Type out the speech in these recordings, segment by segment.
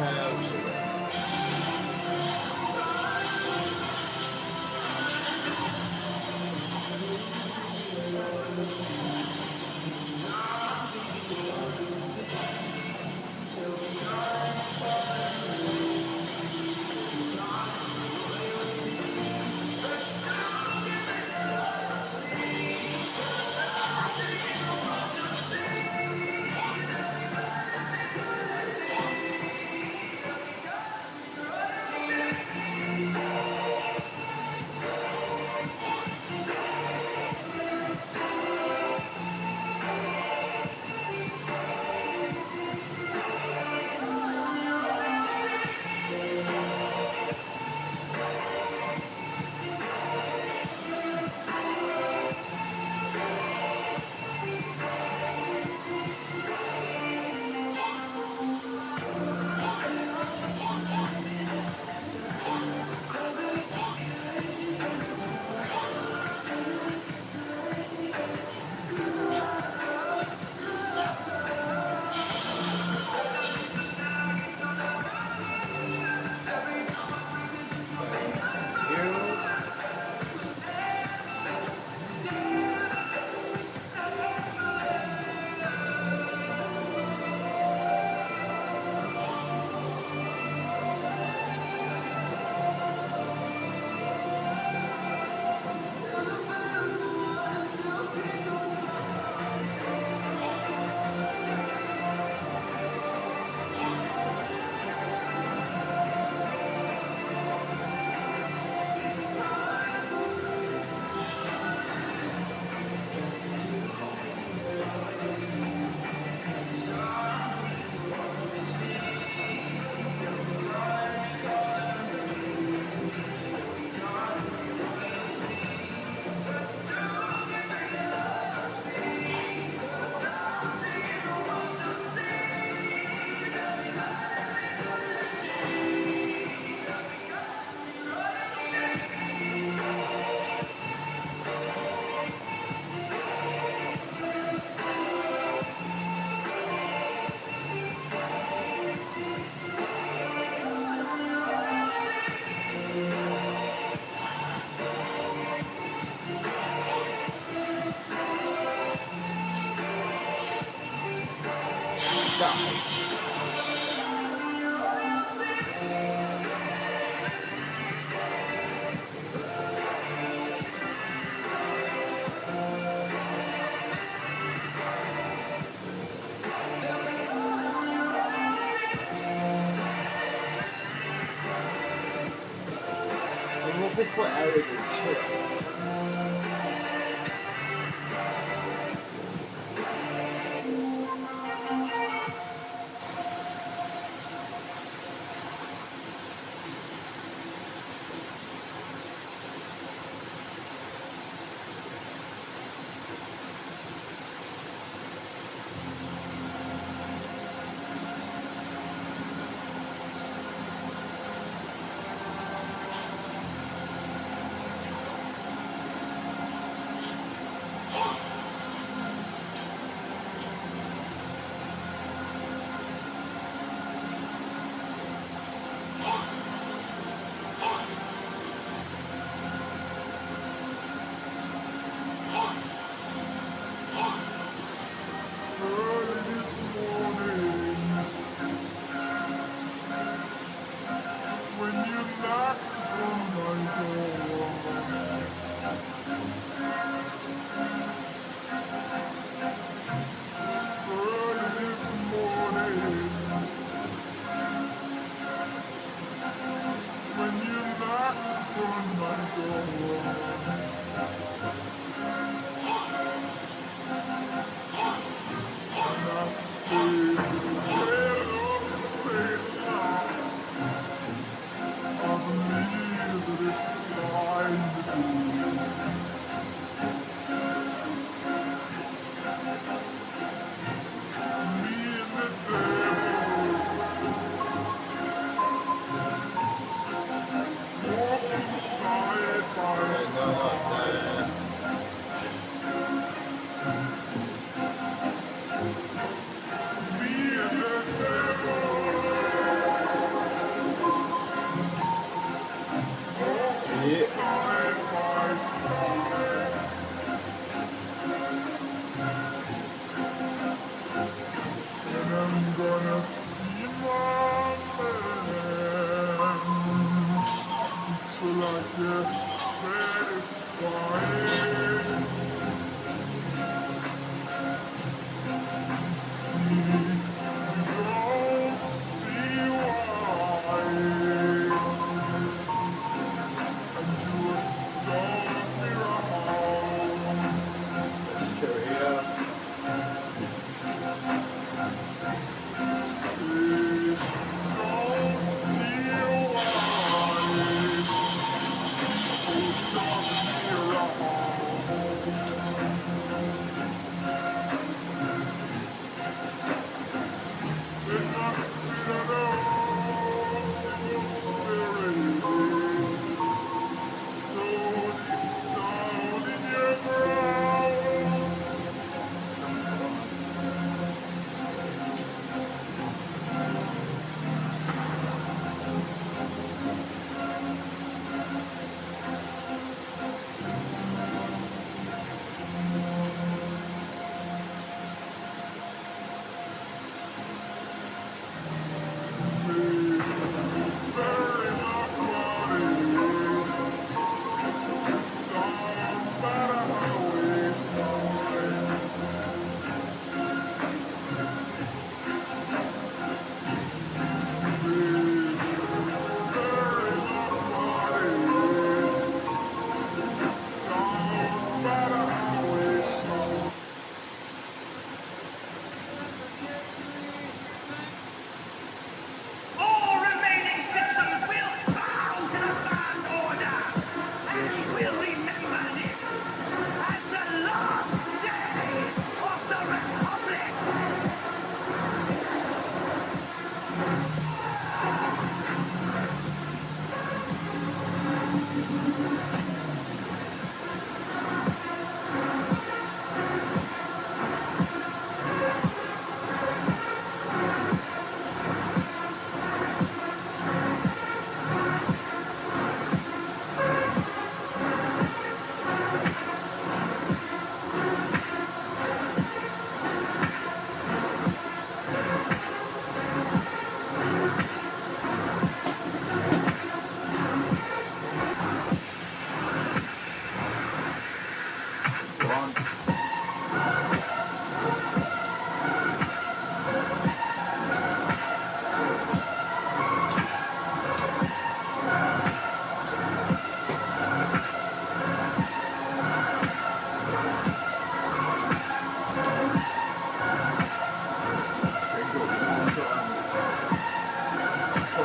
have you. Die. I'm looking for arrogance too.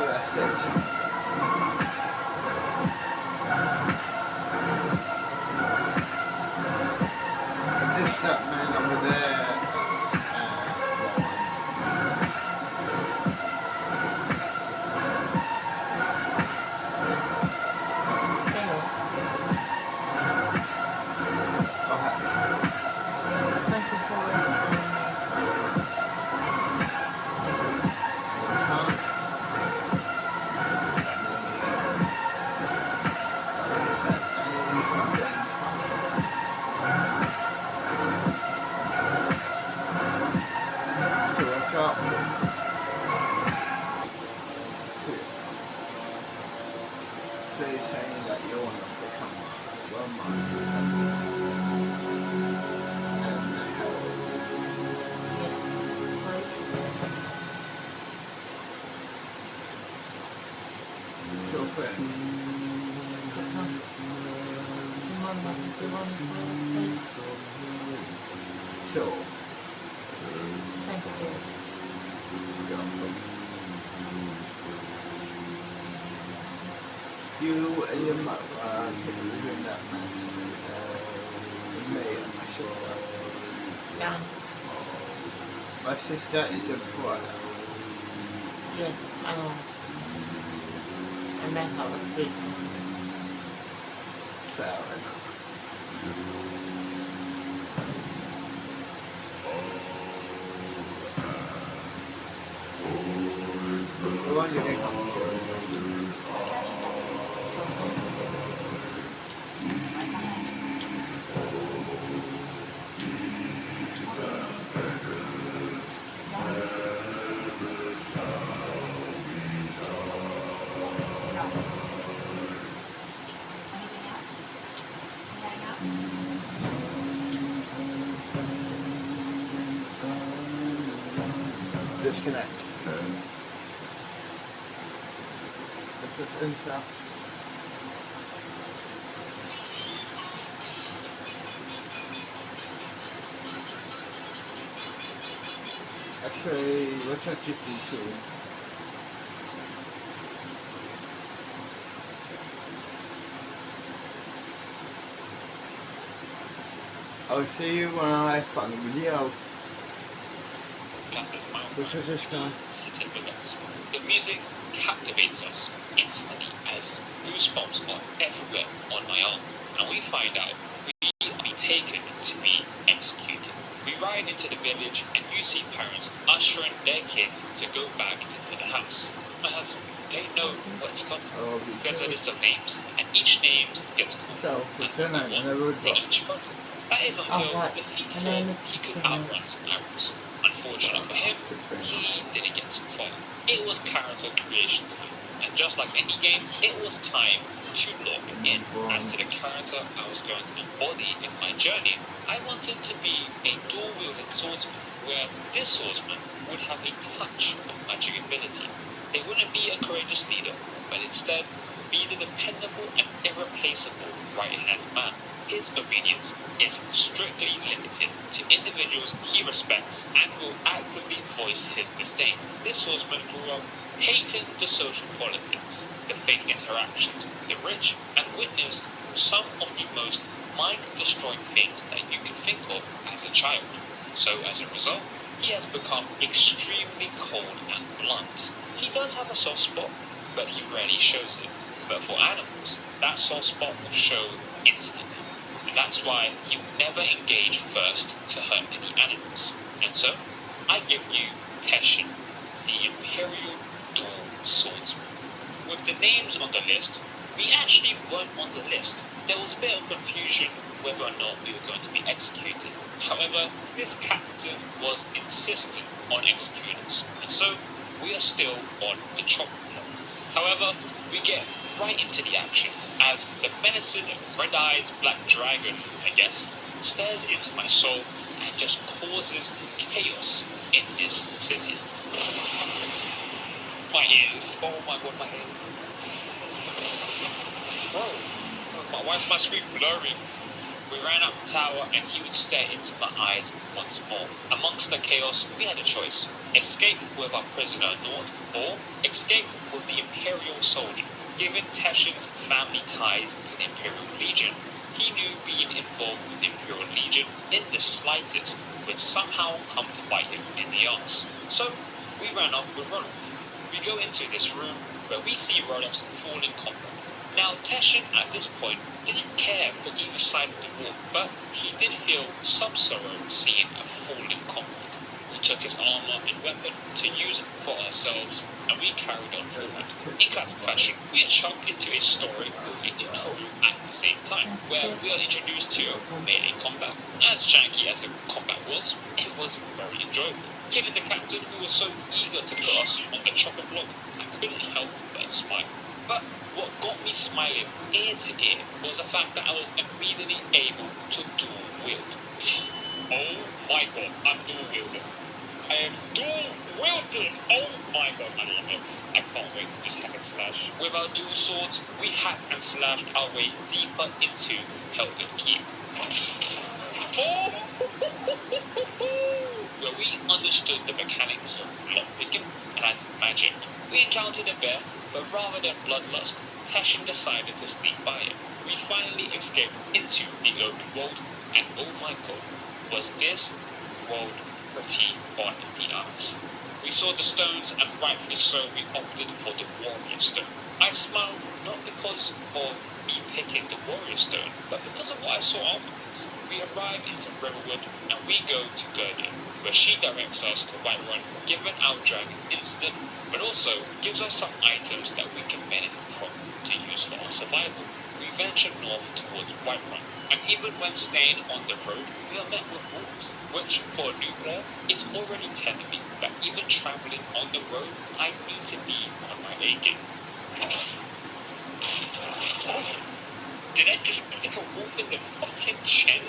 that's it. Just that man over there. Thank you for waiting for me. Sure. Thank you. You and your mother doing that match with me and my sister. Yeah. My sister is a brother. Yes, I know. I met her with three. Fair enough. The one you can come disconnect. This is inside. Actually, let's not keep these two. I'll see you when I find the video. Which is this guy? Sitting with us. The music captivates us instantly as goosebumps are everywhere on my arm. And we find out we are being taken to be executed. We ride into the village and you see parents ushering their kids to go back into the house. As they know what's coming. There's a list of names and each name gets called. They each follow. That is until the thief thought he could outrun some arrows. Unfortunately for him, he didn't get so far. It was character creation time, and just like any game, it was time to lock in. As to the character I was going to embody in my journey, I wanted to be a dual-wielding swordsman, where this swordsman would have a touch of magic ability. They wouldn't be a courageous leader, but instead be the dependable and irreplaceable right-hand man. His obedience is strictly limited to individuals he respects and will actively voice his disdain. This swordsman grew up hating the social politics, the fake interactions with the rich, and witnessed some of the most mind-destroying things that you can think of as a child. So as a result, he has become extremely cold and blunt. He does have a soft spot, but he rarely shows it. But for animals, that soft spot will show instantly. That's why he will never engage first to hurt any animals. And so, I give you Teshin, the Imperial Dual Swordsman. With the names on the list, we actually weren't on the list. There was a bit of confusion whether or not we were going to be executed. However, this captain was insistent on executing us, and so we are still on the chopping block. However, we get right into the action as the menacing red-eyes black dragon, I guess, stares into my soul and just causes chaos in this city. My ears, oh my god, my ears. Bro, why is my screen blurry? We ran up the tower and he would stare into my eyes once more. Amongst the chaos, we had a choice. Escape with our prisoner Nord, or escape with the Imperial soldier. Given Teshin's family ties to the Imperial Legion, he knew being involved with the Imperial Legion in the slightest would somehow come to bite him in the arse. So, we ran off with Rodolph. We go into this room where we see Rodolph's fallen comrade. Now, Teshin at this point didn't care for either side of the wall, but he did feel some sorrow seeing a fallen comrade. We took his armor and weapon to use for ourselves, and we carried on forward. In classic fashion, we are chucked into a story or a tutorial at the same time, where we are introduced to melee combat. As janky as the combat was, it was very enjoyable. Killing the captain who was so eager to put us on the chopper block, I couldn't help but smile. But what got me smiling ear to ear was the fact that I was immediately able to dual wield. Oh my god, I'm dual wielding. I am dual wielding! Oh my god, I love it. I can't wait to just hack and slash. With our dual swords, we hacked and slashed our way deeper into Helgen Keep. Oh! Where we understood the mechanics of lockpicking and magic. We encountered a bear, but rather than bloodlust, Teshin decided to sneak by it. We finally escaped into the open world, and oh my god, was this world pretty on the eyes. We saw the stones, and rightfully so, we opted for the warrior stone. I smiled not because of me picking the warrior stone, but because of what I saw afterwards. We arrive into Riverwood, and we go to Gertie, where she directs us to Whiterun, given our dragon incident, but also gives us some items that we can benefit from to use for our survival. We venture north towards Whiterun, and even when staying on the road, we are met with wolves, which, for a new player, it's already telling me that even travelling on the road, I need to be on my A game. Did I just click a wolf in the fucking chin?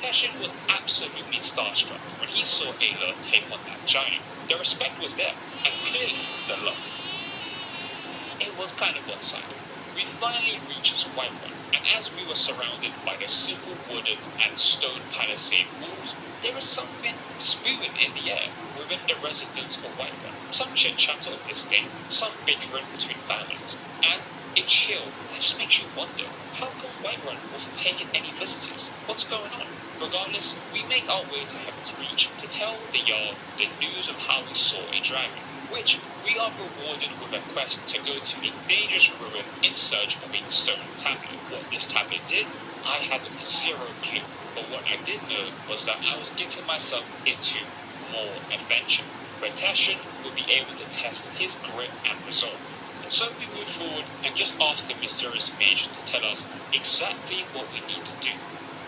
Teshin was absolutely starstruck when he saw Ayla take on that giant. The respect was there, and clearly the love. It was kind of one-sided. We finally reached Whiterun, and as we were surrounded by the simple wooden and stone palisade walls, there was something spewing in the air within the residents of Whiterun. Some chit-chatter of disdain, some bickering between families, and a chill that just makes you wonder, how come Whiterun wasn't taking any visitors? What's going on? Regardless, we make our way to Heaven's Reach to tell the Jarl the news of how we saw a dragon, which we are rewarded with a quest to go to a dangerous ruin in search of a stone tablet. What this tablet did, I had zero clue, but what I did know was that I was getting myself into more adventure, where Teshin would be able to test his grit and resolve. So we moved forward and just asked the mysterious mage to tell us exactly what we need to do.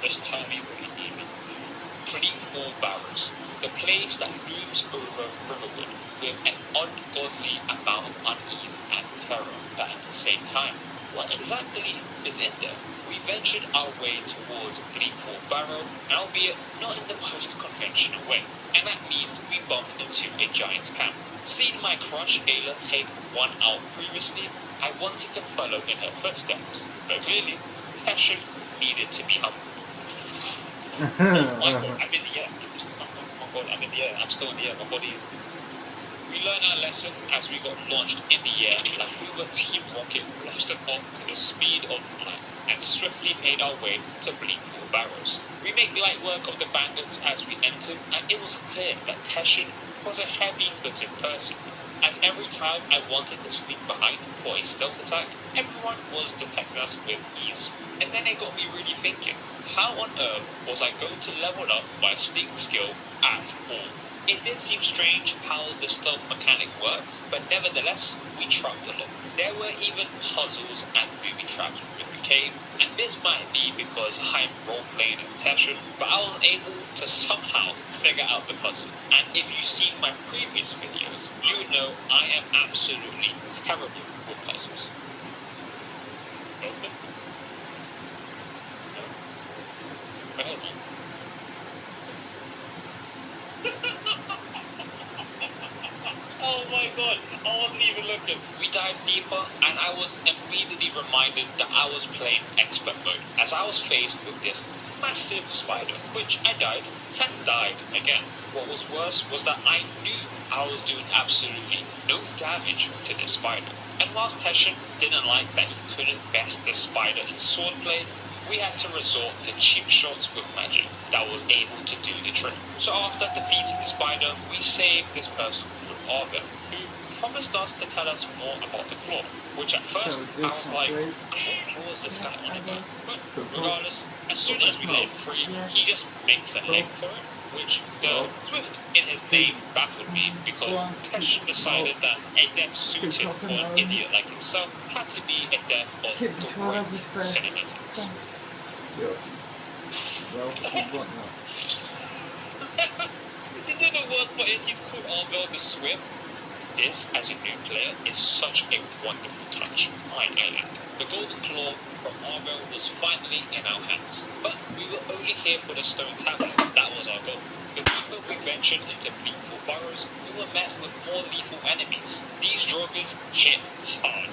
Just tell me what you need me to do. Clean 4 barrows, the place that looms over Riverwood with an ungodly amount of unease and terror, but at the same time, what exactly is in there? We ventured our way towards Bleakford Barrow, albeit not in the most conventional way, and that means we bumped into a giant's camp. Seeing my crush Ayla take one out previously, I wanted to follow in her footsteps, but clearly, Teshin needed to be humbled. Oh my god, I'm in the air. Oh my god, I'm in the air. I'm still in the air. My body. We learned our lesson as we got launched in the air like we were Team Rocket blasted off to the speed of light and swiftly made our way to Bleakford Barrows. We made light work of the bandits as we entered, and it was clear that Teshin was a heavy-footed person, and every time I wanted to sneak behind for a stealth attack, everyone was detecting us with ease. And then it got me really thinking, how on earth was I going to level up my sneak skill at all? It did seem strange how the stealth mechanic worked, but nevertheless, we trucked along. There were even puzzles and booby traps within the cave, and this might be because I'm role-playing as Teshin, but I was able to somehow figure out the puzzle. And if you've seen my previous videos, you would know I am absolutely terrible with puzzles. Open? No. But hold on. Oh my god, I wasn't even looking. We dived deeper, and I was immediately reminded that I was playing expert mode, as I was faced with this massive spider, which I dived and died again. What was worse was that I knew I was doing absolutely no damage to this spider. And whilst Teshin didn't like that he couldn't best the spider in swordplay, we had to resort to cheap shots with magic that was able to do the trick. So after defeating the spider, we saved this person with Argo, who promised us to tell us more about the claw, which at first I was like, what claw is this guy on about? But regardless, as soon as we let him free, he just makes a leg for it, which the Swift in his name baffled me because Tesh decided that a death suited for an idiot like himself had to be a death of great cinematics. Yeah. Well, you want that. You know the worst part is he's called Arvel the Swift. This, as a new player, is such a wonderful touch, might I add. The Golden Claw from Arvel was finally in our hands, but we were only here for the Stone Tablet. That was our goal. The deeper we ventured into Bleakful Burrows, we were met with more lethal enemies. These Droggers hit hard.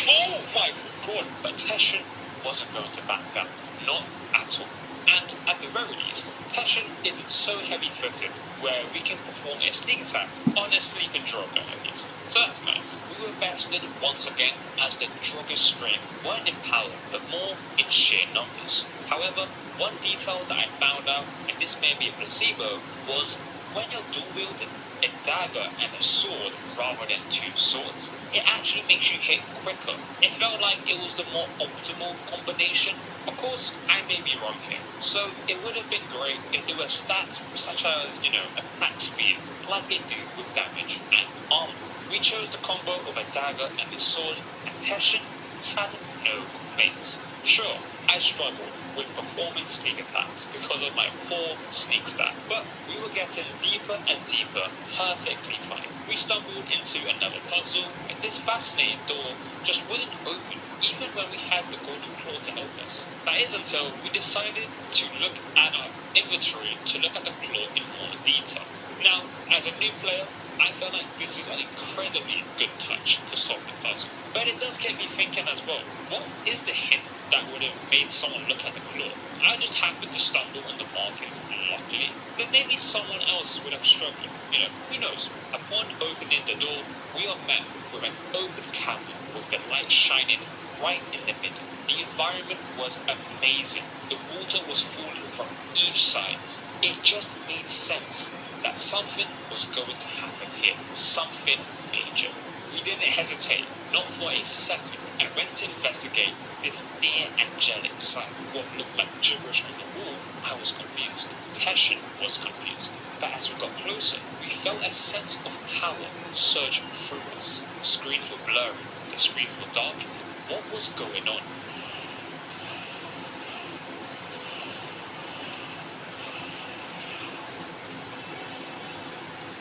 Oh my god! But Teshin wasn't going to back down. Not at all. And at the very least, Teshin isn't so heavy-footed where we can perform a sneak attack on a sleeping Drogger at least. So that's nice. We were bested once again as the Drogger's strength weren't in power but more in sheer numbers. However, one detail that I found out, and this may be a placebo, was when you're dual-wielding a dagger and a sword rather than two swords, it actually makes you hit quicker. It felt like it was the more optimal combination. Of course, I may be wrong here, so it would have been great if there were stats such as, attack speed, like they do with damage and armor. We chose the combo of a dagger and a sword, and Teshin had no complaints. Sure, I struggled with performing sneak attacks because of my poor sneak stat, but we were getting deeper and deeper, perfectly fine. We stumbled into another puzzle, and this fascinating door just wouldn't open, even when we had the Golden Claw to help us. That is until we decided to look at our inventory to look at the claw in more detail. Now, as a new player, I feel like this is an incredibly good touch to solve the puzzle. But it does get me thinking as well, what is the hint that would have made someone look at the claw? I just happened to stumble on the markings, luckily, but maybe someone else would have struggled. Who knows? Upon opening the door, we are met with an open cavern with the light shining right in the middle. The environment was amazing. The water was falling from each side. It just made sense that something was going to happen here, something major. We didn't hesitate, not for a second, and went to investigate this near angelic sight. What looked like gibberish on the wall, I was confused. Teshin was confused. But as we got closer, we felt a sense of power surge through us. The screens were blurry, the screens were darkening. What was going on?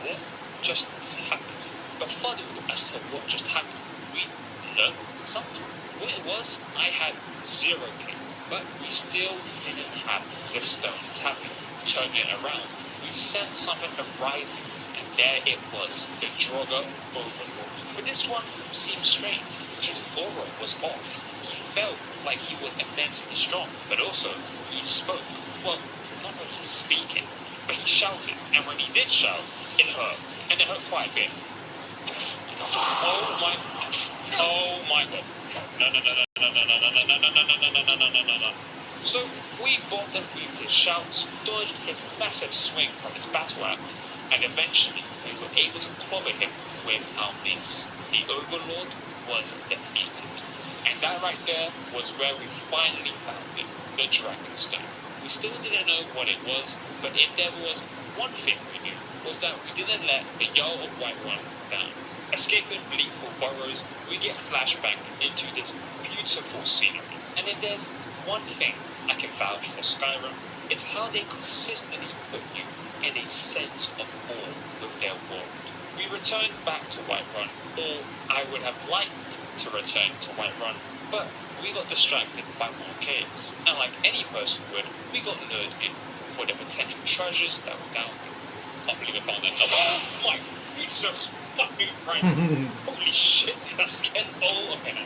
What just happened? Befuddled as to what just happened, we learned something. What it was, I had zero clue, but we still didn't have the stone tablet. Turning it around, we sensed something arising, and there it was, the Drogger Overlord. But this one seemed strange. His aura was off. He felt like he was immensely strong, but also he spoke. Well, not really speaking, but he shouted, and when he did shout, it hurt, and it hurt quite a bit. Oh my god. No. So we both moved his shouts, dodged his massive swing from his battle axe, and eventually we were able to clobber him with our mace. The Overlord was defeated. And that right there was where we finally found it, the Dragonstone. We still didn't know what it was, but if there was one thing we knew, was that we didn't let the Jarl of Whiterun down. Escaping Bleakful Burrows, we get flashback into this beautiful scenery. And if there's one thing I can vouch for Skyrim, it's how they consistently put you in a sense of awe with their world. We returned back to Whiterun, or I would have liked to return to Whiterun, but we got distracted by more caves, and like any person would, we got lured in for the potential treasures that were down there. Can't believe I found that. Oh my Jesus fucking Christ. Holy shit, that scared. Oh, okay, no.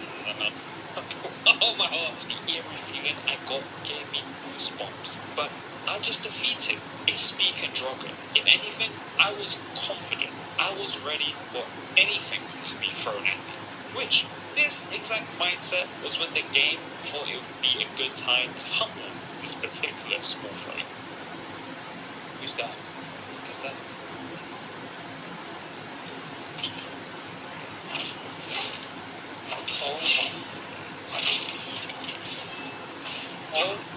Oh my god, the eerie feeling I got gave me goosebumps. But I just defeated a speaking dragon. If anything, I was confident. I was ready for anything to be thrown at me. Which, this exact mindset was when the game thought it would be a good time to humble this particular small fry. Who's that? What is that?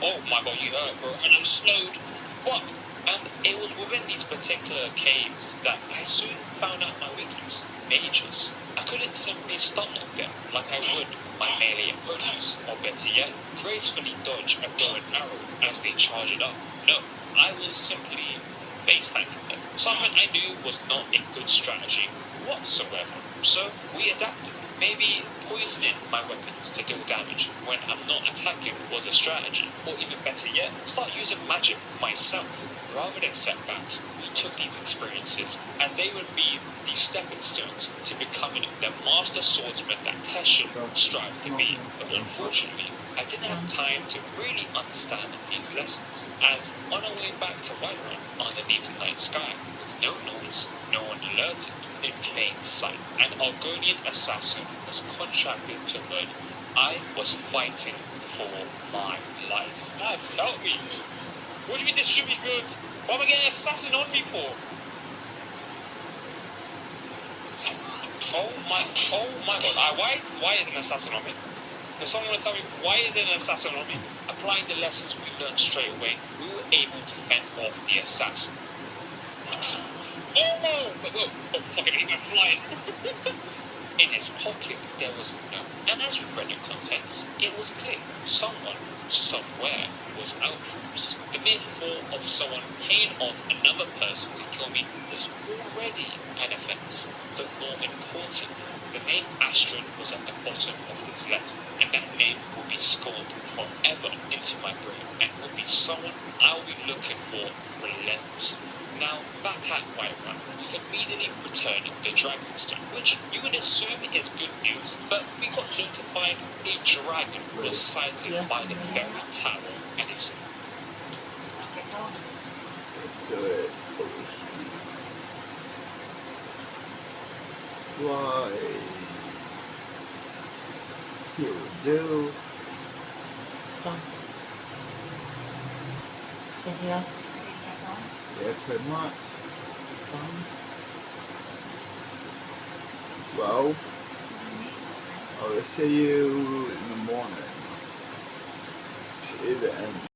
Oh my god, you heard, bro. And I'm slowed. Fuck. And it was within these particular caves that I soon found out my weakness. Mages. I couldn't simply stunlock them like I would my melee opponents, or better yet, gracefully dodge a bow and arrow as they charge it up. No, I was simply face tanking them. Something I knew was not a good strategy whatsoever. So we adapted. Maybe poisoning my weapons to deal damage when I'm not attacking was a strategy. Or even better yet, start using magic myself. Rather than setbacks, we took these experiences as they would be the stepping stones to becoming the master swordsman that Teshin strived to be. But unfortunately, I didn't have time to really understand these lessons, as on our way back to Whiterun underneath the night sky, with no noise, no one alerted, in plain sight, an Argonian assassin was contracted to murder. I was fighting for my life. Lads, help me! What do you mean this should be good? What am I getting an assassin on me for? Oh my god, why is an assassin on me? Does someone want to tell me why is there an assassin on me? Applying the lessons we learned straight away, we were able to fend off the assassin. Oh, fucking he went flying. In his pocket, there was a note. And as we read the contents, it was clear. Someone, somewhere, was out for us. The mere thought of someone paying off another person to kill me was already an offense. But more importantly, the name Astrid was at the bottom of this letter. And that name would be scored forever into my brain. And would be someone I'll be looking for relentlessly. Now, back at Whiterun, we immediately returned the Dragonstone, which you would assume is good news, but we got notified a dragon was sighted by the very tower, and it's... Do it. Why? Here we do. Done. Yeah. Yeah, pretty much. Done. Well, I'll see you in the morning. See you then.